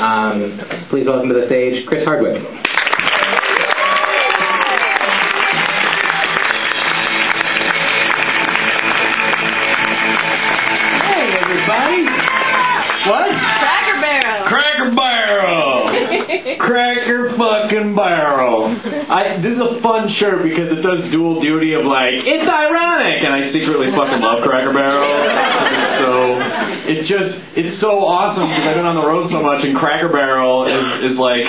Please welcome to the stage, Chris Hardwick. Hey, everybody. What? Cracker Barrel. Cracker Barrel. Cracker fucking Barrel. This is a fun shirt because it does dual duty of like, it's ironic, and I secretly fucking love Cracker Barrel. So it's so awesome because I've been on the road so much, and Cracker Barrel is like,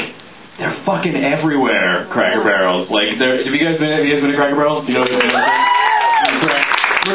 they're fucking everywhere. Cracker Barrels, like, have you guys been to Cracker Barrel? Do you know what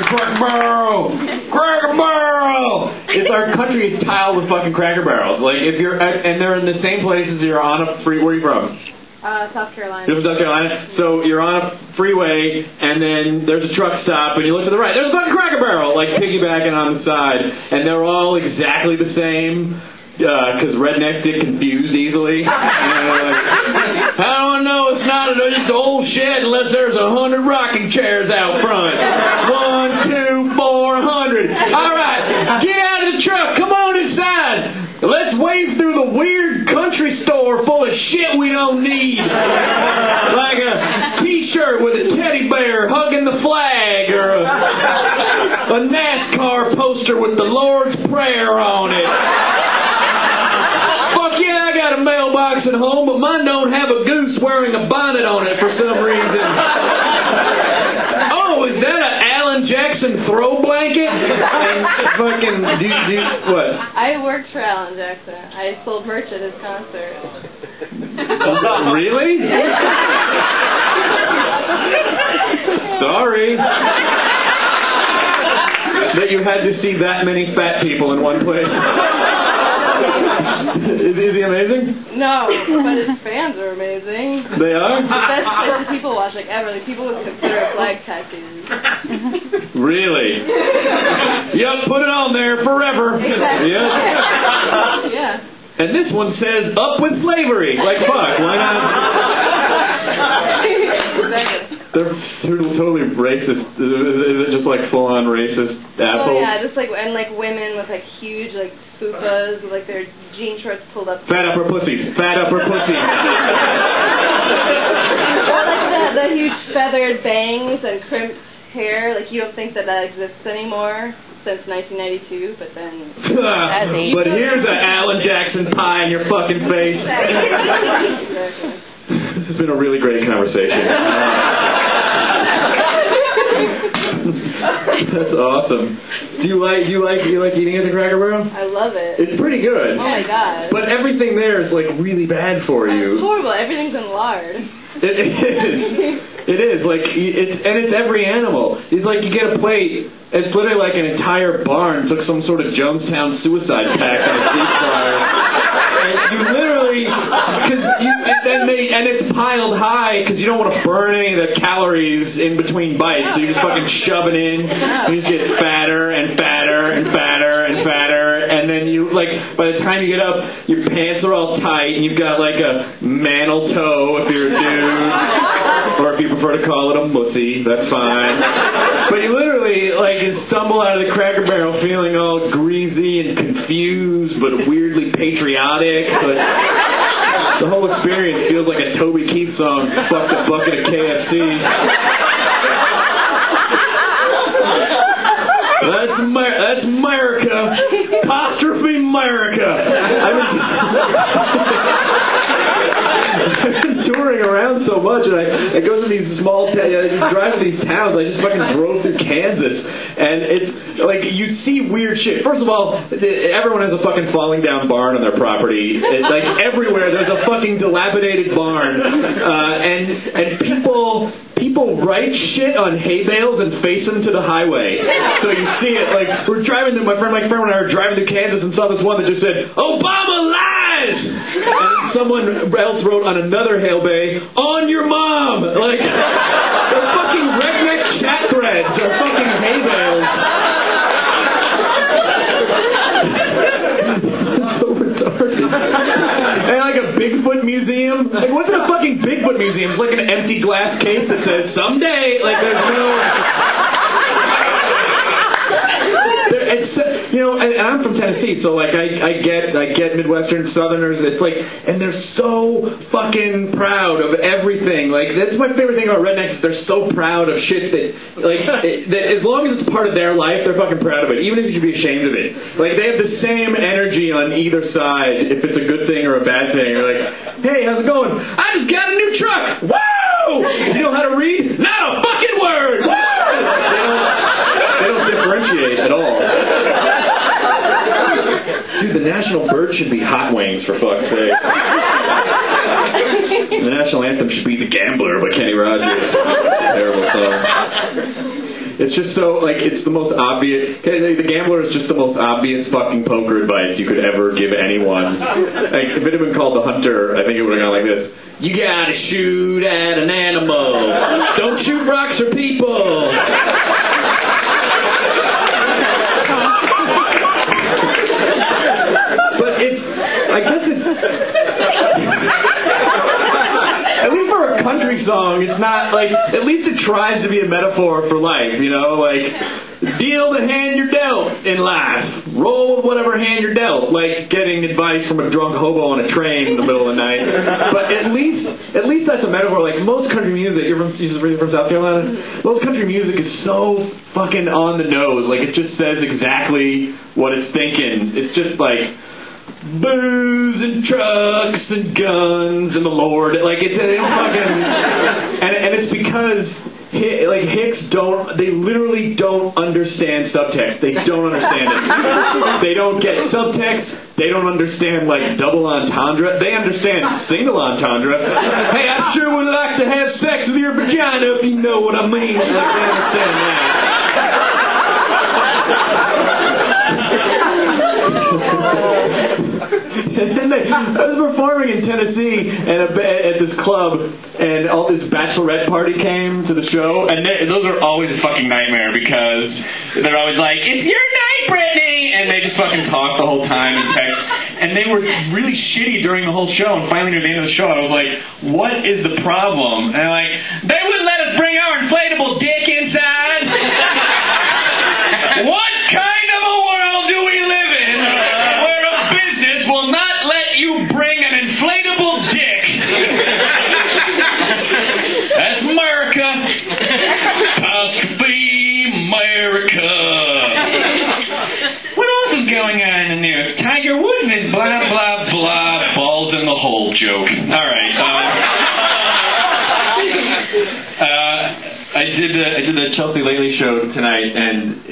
Cracker Barrel! Cracker Barrel! It's our country is tiled with fucking Cracker Barrels. Like, if you're, and they're in the same places. You're on a free. Where are you from? South Carolina. You're from South Carolina? So you're on a freeway, and then there's a truck stop, and you look to the right. There's a fucking Cracker Barrel, like piggybacking on the side, and they're all exactly the same. Because rednecks get confused easily. How do I know it's not just an old shed unless there's 100 rocking chairs out front? 1, 2, 400. All right, get out of the truck. Come on inside. Let's wade through the weird country store full of shit we don't need. Like a t-shirt with a teddy bear hugging the flag, or a NASCAR poster with the Lord's Prayer on it. I got a mailbox at home, but mine don't have a goose wearing a bonnet on it for some reason. Oh, is that an Alan Jackson throw blanket? And fucking, what? I worked for Alan Jackson. I sold merch at his concert. Really? Sorry. That you had to see that many fat people in one place. Is he amazing? No, but his fans are amazing. They are? The best shit that people watch, like ever. Like people with Confederate flag tattoos. Really? Yep, put it on there forever. Exactly. Yep. Yeah. And this one says, up with slavery. Like, fuck, why not? Exactly. They're totally racist. Is it just like full-on racist assholes? Oh yeah, just like, and like women with like huge like fupas with like their jean shorts pulled up. Fat upper pussies. Fat upper pussies. Or like the huge feathered bangs and crimped hair. Like you don't think that exists anymore since 1992, but then. But here's an Alan Jackson pie in your fucking face. Exactly. This has been a really great conversation. That's awesome. Do you like eating at the Cracker Barrel? I love it. It's pretty good. Oh my god. But everything there is like really bad for you. It's horrible. Everything's in lard. It is. It is. Like, it's every animal. It's like you get a plate, it's literally like an entire barn took some sort of Jonestown suicide pact on a deep fryer. And you literally, and it's piled high because you don't want to burn any of the calories in between bites, so you just fucking shove it in, and you just get fatter and fatter and fatter and fatter, and then you, like, by the time you get up, your pants are all tight, and you've got like a mantle toe if you're a dude, or if you prefer to call it a mussy, that's fine. But you literally, like, stumble out of the Cracker Barrel feeling all greasy and confused, but weirdly patriotic, but the whole experience feels like a Toby Keith song, fucked a bucket of KFC. That's America. Apostrophe America. I've been touring around so much, and I go to these small towns, I drive to these towns. I just fucking drove through Kansas, and it's like you see weird shit. First of all, everyone has a fucking falling down barn on their property. It's like everywhere there's a fucking dilapidated barn, and people write shit on hay bales and face them to the highway. So you see it, like, we're driving through, my friend and I were driving through Kansas and saw this one that just said, Obama lies! And someone else wrote on another hay bay, on your mom! Like, the fucking redneck chat threads are fucking hay bales. So retarded. And like a Bigfoot museum. Like, what's in a fucking Bigfoot museum? It's like an empty glass case that says, someday. Like, there's no... you know, and I'm from Tennessee, so like I get Midwestern Southerners. It's like, and they're so fucking proud of everything. Like that's my favorite thing about rednecks. They're so proud of shit that like that as long as it's part of their life, they're fucking proud of it. Even if you should be ashamed of it. Like they have the same energy on either side. If it's a good thing or a bad thing. They're like, hey, how's it going? I just got a new truck. Woo! You know how to read? Not a fucking word. Woo! They don't differentiate at all. Dude, the national bird should be Hot Wings, for fuck's sake. The national anthem should be The Gambler by Kenny Rogers. Terrible song. It's just so, like, it's the most obvious. The Gambler is just the most obvious fucking poker advice you could ever give anyone. Like, if it had been called The Hunter, I think it would have gone like this. You gotta shoot at an animal. Don't shoot rocks or people. But it's, I guess it's, at least for a country song, it's not like, at least it tries to be a metaphor for life, you know, like, deal the hand you're dealt in life. Roll with whatever hand you're dealt, like getting advice from a drunk hobo on a train in the middle of the night. But at least that's a metaphor. Like most country music, you're from South Carolina, most country music is so fucking on the nose. Like it just says exactly what it's thinking. It's just like booze and trucks and guns and the Lord. Like it's fucking, and it's because like Hicks they literally don't understand subtext. They don't understand it. They don't get subtext. They don't understand like double entendre. They understand single entendre. Hey, I sure would like to have sex with your vagina if you know what I mean. Like they understand that. And then I was performing in Tennessee at this club, and all this bachelorette party came to the show, and those are always a fucking nightmare because they're always like, "It's your night, Brittany," and they just fucking talk the whole time and text, and they were really shitty during the whole show. And finally, near the end of the show, I was like, "What is the problem?" And they're like, "They wouldn't let us bring our inflatable dick inside." What kind of a world do we live in where a business will not let you bring an inflatable dick? That's America. Apostrophe America. What else is going on in the news? Tiger Woods and his blah, blah, blah, balls in the hole joke. All right. I did the Chelsea Lately show tonight, and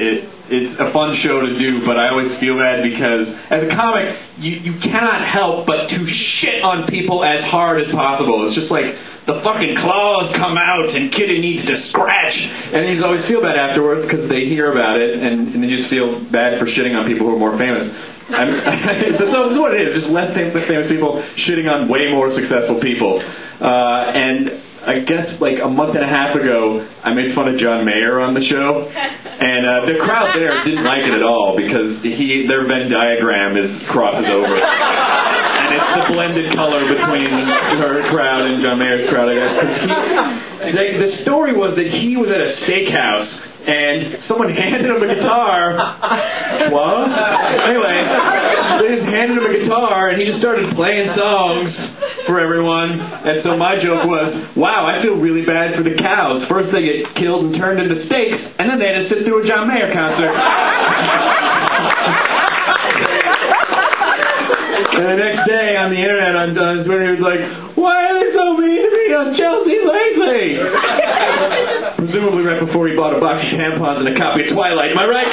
it's a fun show to do, but I always feel bad because as a comic, you cannot help but to shit on people as hard as possible. It's just like the fucking claws come out and Kitty needs to scratch, and you always feel bad afterwards because they hear about it, and then you just feel bad for shitting on people who are more famous. That's what it is, just less famous people shitting on way more successful people. And I guess like a month and a half ago, I made fun of John Mayer on the show, and the crowd there didn't like it at all because their Venn diagram crosses over, and it's the blended color between her crowd and John Mayer's crowd, I guess. The story was that he was at a steakhouse and someone handed him a guitar. What? Anyway, they just handed him a guitar and he just started playing songs for everyone. And so my joke was, wow, I feel really bad for the cows. First they get killed and turned into steaks, and then they had to sit through a John Mayer concert. And the next day on the internet on Twitter, he was like, why are they so mean to me on Chelsea lately? Presumably right before he bought a box of tampons and a copy of Twilight. Am I right?